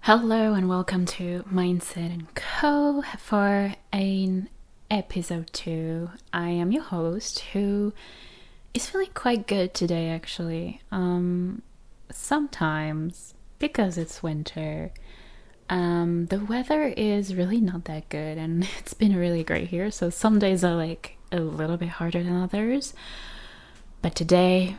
Hello and welcome to Mindset&Co for an episode 2. I am your host who is feeling quite good today actually. Sometimes because it's winter, the weather is really not that good and it's been really great here. So some days are like a little bit harder than others, but today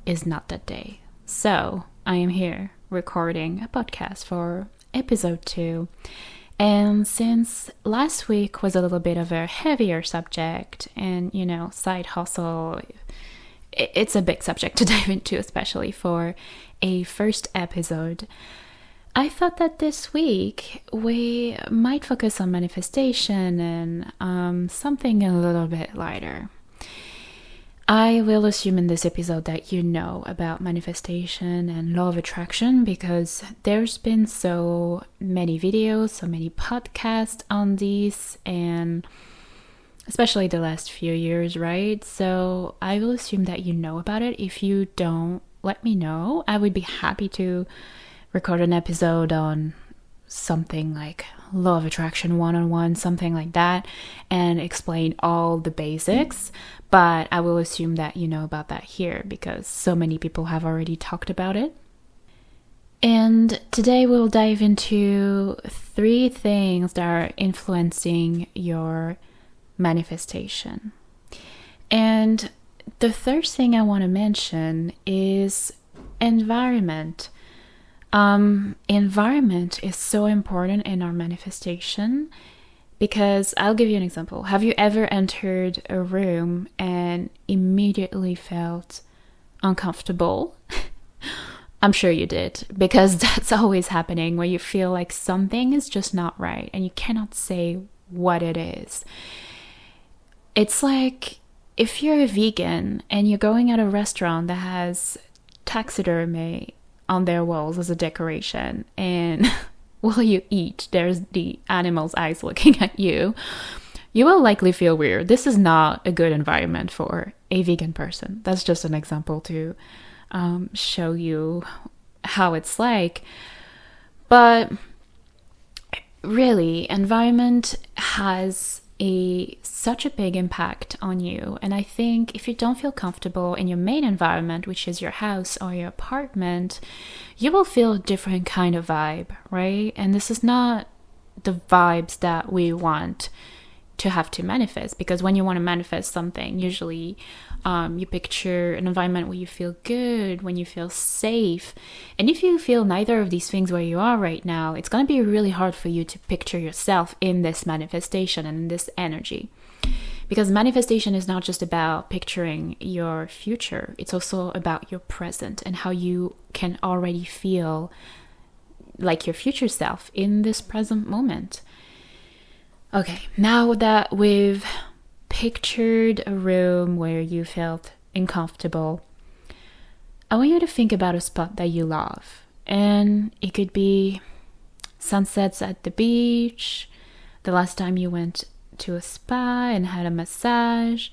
is not that day. So I am here recording a podcast for episode 2. And since last week was a little bit of a heavier subject and, side hustle, it's a big subject to dive into, especially for a first episode. I thought that this week we might focus on manifestation and something a little bit lighter. I will assume in this episode that you know about manifestation and law of attraction because there's been so many videos, so many podcasts on this, and especially the last few years, right? So I will assume that you know about it. If you don't, let me know. I would be happy to record an episode on something like law of attraction 101, something like that, and explain all the basics. But I will assume that you know about that here because so many people have already talked about it. And today we'll dive into 3 things that are influencing your manifestation. And the first thing I want to mention is environment. Environment is so important in our manifestation because I'll give you an example. Have you ever entered a room and immediately felt uncomfortable? I'm sure you did, because that's always happening where you feel like something is just not right and you cannot say what it is. It's like if you're a vegan and you're going at a restaurant that has taxidermy on their walls as a decoration, and while you eat, there's the animal's eyes looking at you, you will likely feel weird. This is not a good environment for a vegan person. That's just an example to show you how it's like. But really, environment has such a big impact on you. And I think if you don't feel comfortable in your main environment, which is your house or your apartment, you will feel a different kind of vibe, right? And this is not the vibes that we want to have to manifest, because when you want to manifest something, usually you picture an environment where you feel good, when you feel safe. And if you feel neither of these things where you are right now, it's going to be really hard for you to picture yourself in this manifestation and in this energy. Because manifestation is not just about picturing your future, it's also about your present and how you can already feel like your future self in this present moment. Okay, now that we've pictured a room where you felt uncomfortable, I want you to think about a spot that you love. And it could be sunsets at the beach, the last time you went to a spa and had a massage,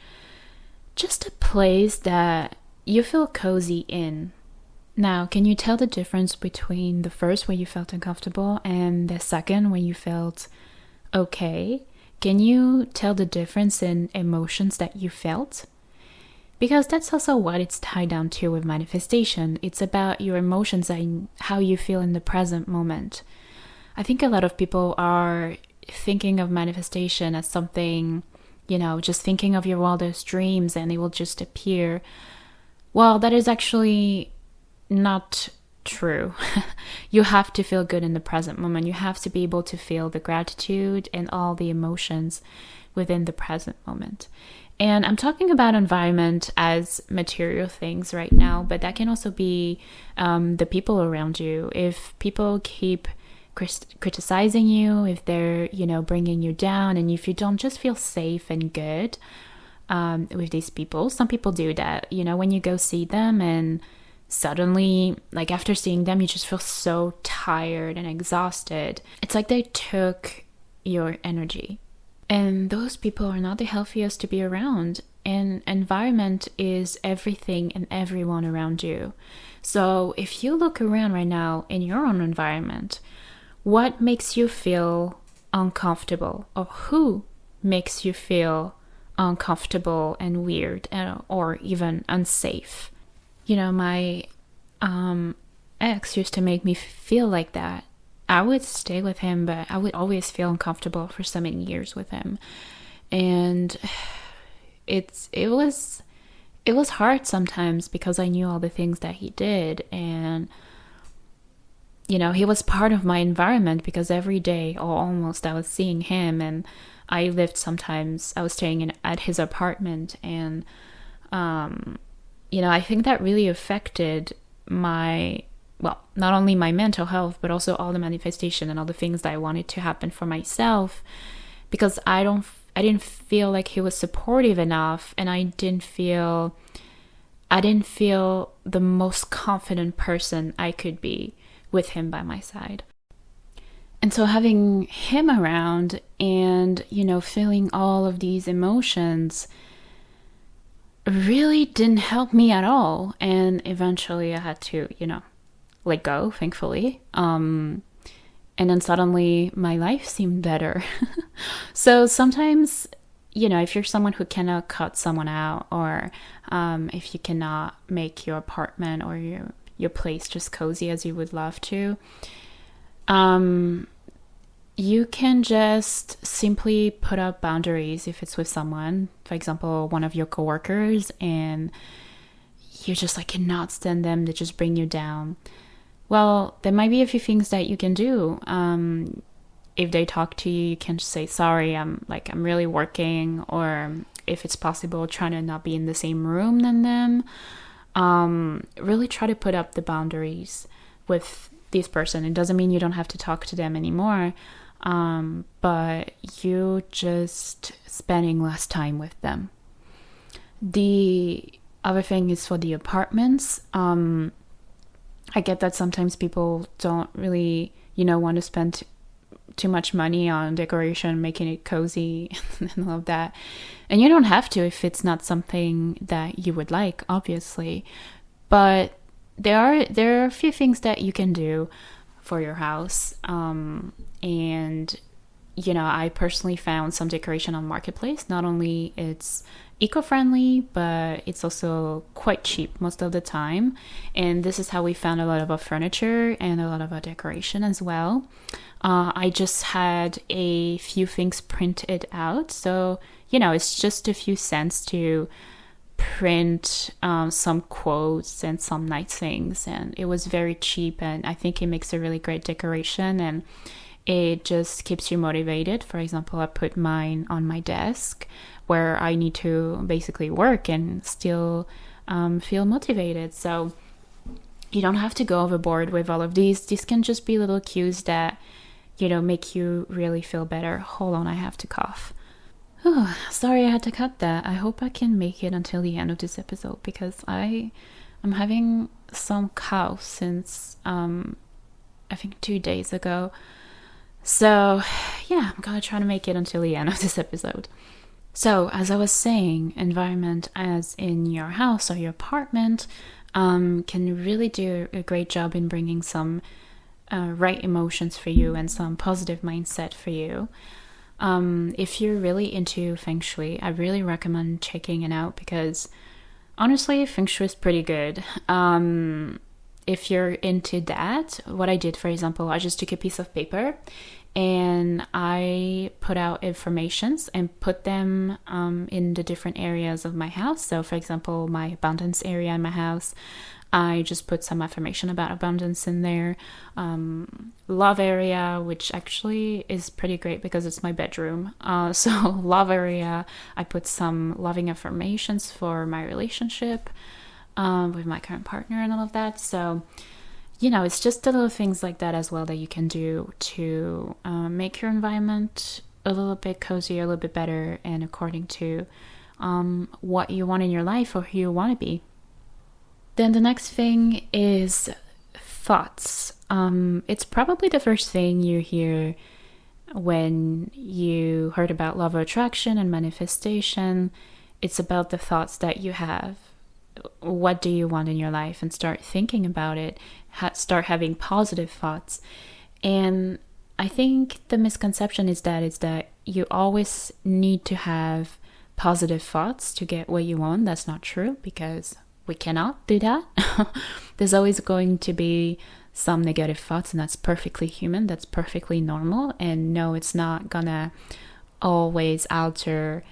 just a place that you feel cozy in. Now, can you tell the difference between the first where you felt uncomfortable and the second when you felt okay? Can you tell the difference in emotions that you felt? Because that's also what it's tied down to with manifestation. It's about your emotions and how you feel in the present moment. I think a lot of people are thinking of manifestation as something, just thinking of your wildest dreams and they will just appear. Well, that is actually not true. You have to feel good in the present moment. You have to be able to feel the gratitude and all the emotions within the present moment. And I'm talking about environment as material things right now, but that can also be the people around you. If people keep criticizing you, if they're, bringing you down, and if you don't just feel safe and good with these people. Some people do that, when you go see them and suddenly, like after seeing them, you just feel so tired and exhausted. It's like they took your energy. And those people are not the healthiest to be around. And environment is everything and everyone around you. So if you look around right now in your own environment, what makes you feel uncomfortable, or who makes you feel uncomfortable and weird, or even unsafe. My ex used to make me feel like that. I would stay with him, but I would always feel uncomfortable for so many years with him. And it was hard sometimes because I knew all the things that he did, and he was part of my environment because every day or almost I was seeing him, and I was staying at his apartment, and I think that really affected not only my mental health, but also all the manifestation and all the things that I wanted to happen for myself, because I didn't feel like he was supportive enough, and I didn't feel the most confident person I could be with him by my side. And so having him around and, feeling all of these emotions really didn't help me at all. And eventually I had to, let go, thankfully. And then suddenly my life seemed better. So sometimes, if you're someone who cannot cut someone out, or if you cannot make your apartment or your place just cozy as you would love to, you can just simply put up boundaries if it's with someone, for example, one of your coworkers, and you just cannot stand them, they just bring you down. Well, there might be a few things that you can do. If they talk to you, you can just say, sorry, I'm really working, or if it's possible, try to not be in the same room than them. Really try to put up the boundaries with this person. It doesn't mean you don't have to talk to them anymore, but you just spending less time with them. The other thing is for the apartments. I get that sometimes people don't really, want to spend too much money on decoration, making it cozy and all of that. And you don't have to if it's not something that you would like, obviously. But there are a few things that you can do for your house. And I personally found some decoration on Marketplace. Not only it's eco-friendly, but it's also quite cheap most of the time. And this is how we found a lot of our furniture and a lot of our decoration as well. I just had a few things printed out. So, it's just a few cents to print some quotes and some nice things. And it was very cheap, and I think it makes a really great decoration, and it just keeps you motivated. For example, I put mine on my desk where I need to basically work and still feel motivated. So you don't have to go overboard with all of these. These can just be little cues that, make you really feel better. Hold on, I have to cough. Oh, sorry I had to cut that. I hope I can make it until the end of this episode, because I'm having some cough since I think 2 days ago. So yeah, I'm gonna try to make it until the end of this episode. So as I was saying, environment as in your house or your apartment can really do a great job in bringing some right emotions for you and some positive mindset for you. If you're really into Feng Shui, I really recommend checking it out, because honestly, Feng Shui is pretty good. If you're into that, what I did, for example, I just took a piece of paper and I put out affirmations and put them in the different areas of my house. So for example, my abundance area in my house, I just put some affirmation about abundance in there. Love area, which actually is pretty great because it's my bedroom. So love area, I put some loving affirmations for my relationship with my current partner and all of that. So, it's just the little things like that as well that you can do to make your environment a little bit cozier, a little bit better, and according to what you want in your life or who you want to be. Then the next thing is thoughts. It's probably the first thing you hear when you heard about law of attraction and manifestation. It's about the thoughts that you have. What do you want in your life? And start thinking about it. Start having positive thoughts. And I think the misconception is that you always need to have positive thoughts to get what you want. That's not true, because we cannot do that. There's always going to be some negative thoughts, and that's perfectly human. That's perfectly normal. And no, it's not gonna always alter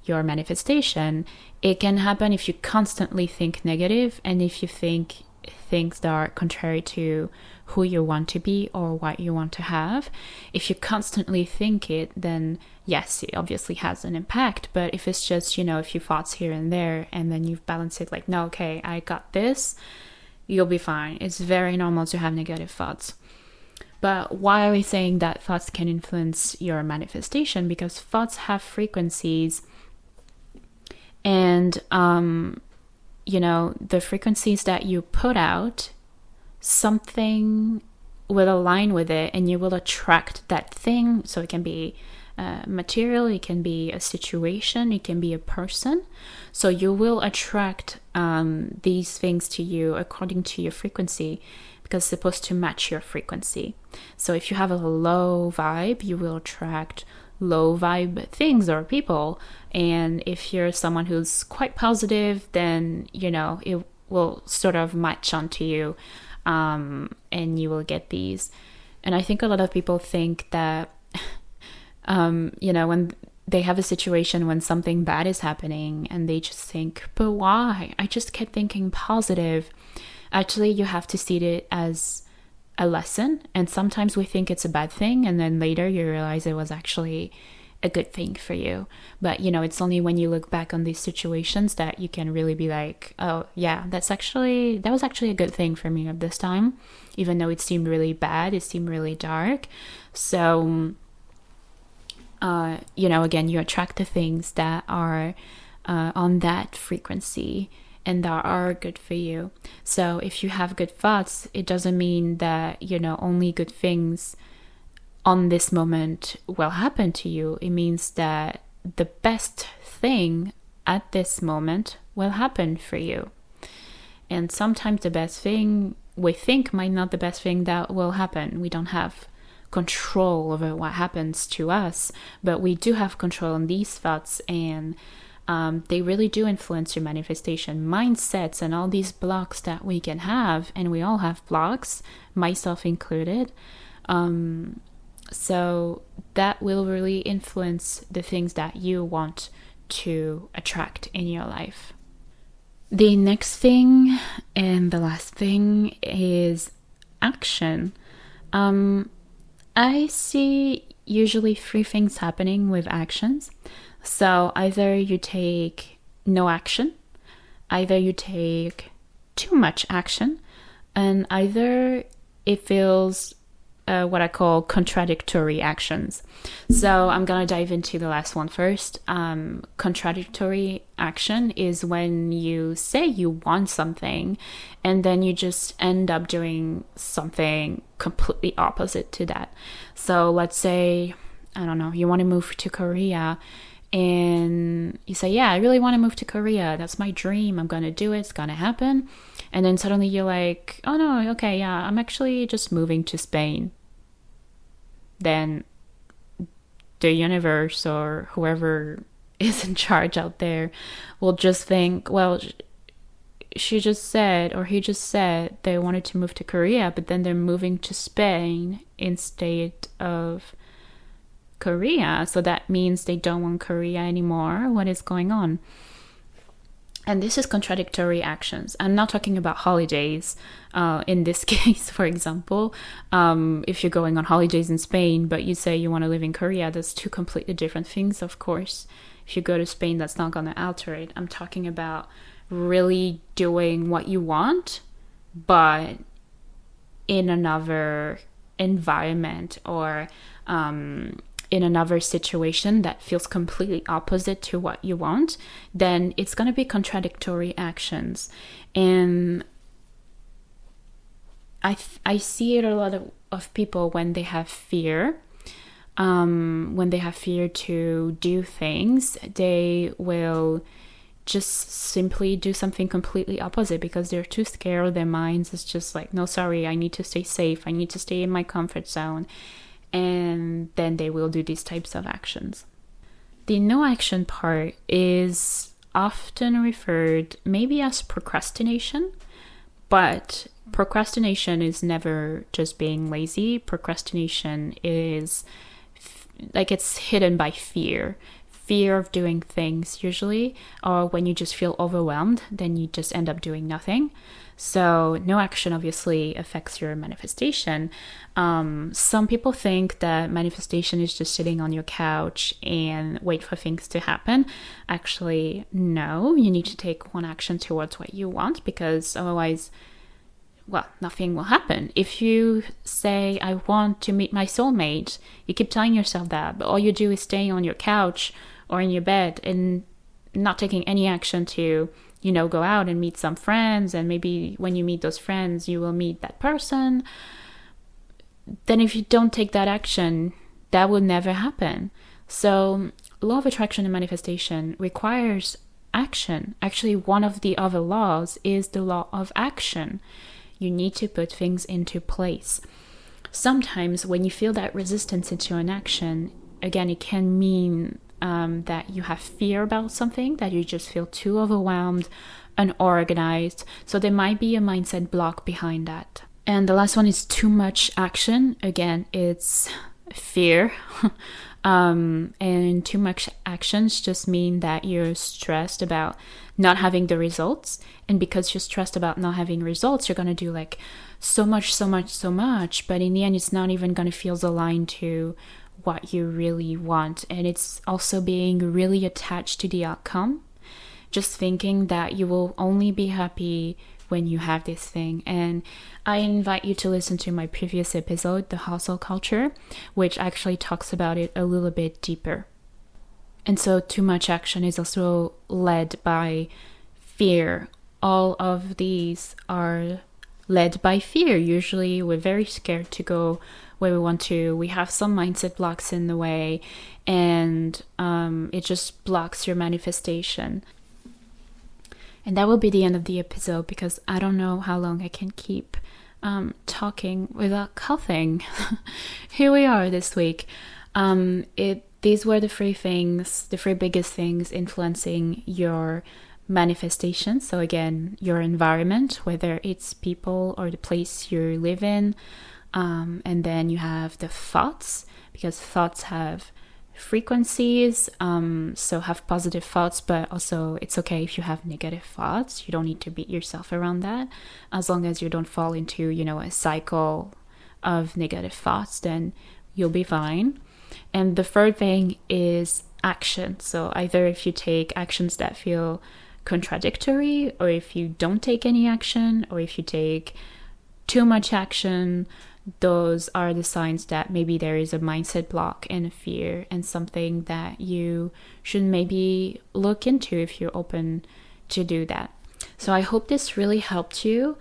your manifestation. It can happen if you constantly think negative, and if you think things that are contrary to who you want to be or what you want to have. If you constantly think it, then yes, it obviously has an impact. But if it's just, a few thoughts here and there, and then you've balanced it like, no, okay, I got this, you'll be fine. It's very normal to have negative thoughts. But why are we saying that thoughts can influence your manifestation? Because thoughts have frequencies, and the frequencies that you put out, something will align with it, and you will attract that thing. So it can be material, it can be a situation, it can be a person. So you will attract these things to you according to your frequency, because it's supposed to match your frequency. So if you have a low vibe, you will attract low vibe things or people. And if you're someone who's quite positive, then it will sort of match onto you, and you will get these. And I think a lot of people think that when they have a situation when something bad is happening, and they just think, but why? I just kept thinking positive. Actually, you have to see it as a lesson. And sometimes we think it's a bad thing, and then later you realize it was actually a good thing for you. But it's only when you look back on these situations that you can really be like, oh yeah, that was actually a good thing for me at this time, even though it seemed really bad, it seemed really dark. So again, you attract the things that are on that frequency and that are good for you. So if you have good thoughts, it doesn't mean that only good things on this moment will happen to you. It means that the best thing at this moment will happen for you. And sometimes the best thing we think might not the best thing that will happen. We don't have control over what happens to us, but we do have control on these thoughts, and they really do influence your manifestation. Mindsets and all these blocks that we can have, and we all have blocks, myself included. So that will really influence the things that you want to attract in your life. The next thing and the last thing is action. I see usually 3 things happening with actions. So either you take no action, either you take too much action, and either it feels what I call contradictory actions. So I'm going to dive into the last one first. Contradictory action is when you say you want something and then you just end up doing something completely opposite to that. So let's say, I don't know, you want to move to Korea, and you say, yeah, I really want to move to Korea. That's my dream. I'm going to do it. It's going to happen. And then suddenly you're like, oh no, okay, yeah, I'm actually just moving to Spain. Then the universe or whoever is in charge out there will just think, well, she just said, or he just said they wanted to move to Korea, but then they're moving to Spain instead of Korea. So that means they don't want Korea anymore. What is going on? And this is contradictory actions. I'm not talking about holidays. In this case, for example, if you're going on holidays in Spain, but you say you want to live in Korea, that's 2 completely different things, of course. If you go to Spain, that's not going to alter it. I'm talking about really doing what you want, but in another environment or in another situation that feels completely opposite to what you want, then it's going to be contradictory actions. And I see it a lot of people when they have fear. When they have fear to do things, they will just simply do something completely opposite because they're too scared. Their minds is just like, no, sorry, I need to stay safe. I need to stay in my comfort zone. and then they will do these types of actions. The no action part is often referred maybe as procrastination, but procrastination is never just being lazy. Procrastination is it's hidden by fear of doing things usually, or when you just feel overwhelmed, then you just end up doing nothing. So no action obviously affects your manifestation. Some people think that manifestation is just sitting on your couch and wait for things to happen. Actually, no, you need to take one action towards what you want, because otherwise, well, nothing will happen. If you say, I want to meet my soulmate, you keep telling yourself that, but all you do is staying on your couch or in your bed and not taking any action to, go out and meet some friends, and maybe when you meet those friends, you will meet that person. Then if you don't take that action, that will never happen. So law of attraction and manifestation requires action. Actually, one of the other laws is the law of action. You need to put things into place. Sometimes when you feel that resistance into an action, again, it can mean that you have fear about something, that you just feel too overwhelmed, unorganized. So there might be a mindset block behind that. And the last one is too much action. Again, it's fear. And too much actions just mean that you're stressed about not having the results. And because you're stressed about not having results, you're going to do so much. But in the end, it's not even going to feel aligned to what you really want. And it's also being really attached to the outcome, just thinking that you will only be happy when you have this thing. And I invite you to listen to my previous episode, The Hustle Culture, which actually talks about it a little bit deeper. And so too much action is also led by fear. All of these are led by fear. Usually we're very scared to go where we want to. We have some mindset blocks in the way, and it just blocks your manifestation. And that will be the end of the episode, because I don't know how long I can keep talking without coughing. Here we are this week. These were the three biggest things influencing your manifestation. So again, your environment, whether it's people or the place you live in. And then you have the thoughts, because thoughts have frequencies, so have positive thoughts, but also it's okay if you have negative thoughts. You don't need to beat yourself around that. As long as you don't fall into, a cycle of negative thoughts, then you'll be fine. And the third thing is action. So either if you take actions that feel contradictory, or if you don't take any action, or if you take too much action, those are the signs that maybe there is a mindset block and a fear, and something that you should maybe look into if you're open to do that. So I hope this really helped you.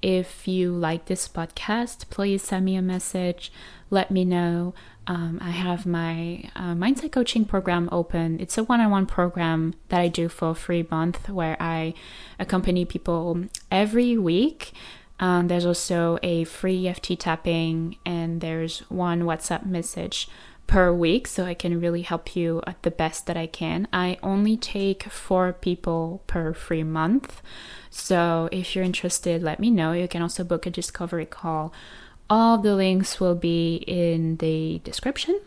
If you like this podcast, please send me a message. Let me know. I have my mindset coaching program open. It's a one-on-one program that I do for a free month, where I accompany people every week. There's also a free EFT tapping, and there's one WhatsApp message per week, so I can really help you at the best that I can. I only take 4 people per free month. So if you're interested, let me know. You can also book a discovery call. All the links will be in the description.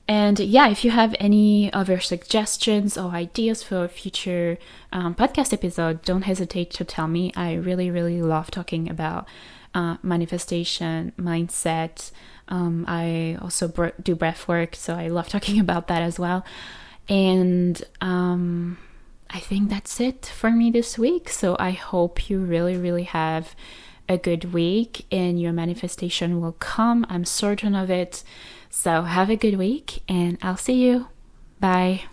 And yeah, if you have any other suggestions or ideas for a future podcast episode, don't hesitate to tell me. I really, really love talking about manifestation, mindset. I also do breathwork, so I love talking about that as well. And I think that's it for me this week. So I hope you really, really have a good week, and your manifestation will come. I'm certain of it. So have a good week, and I'll see you. Bye.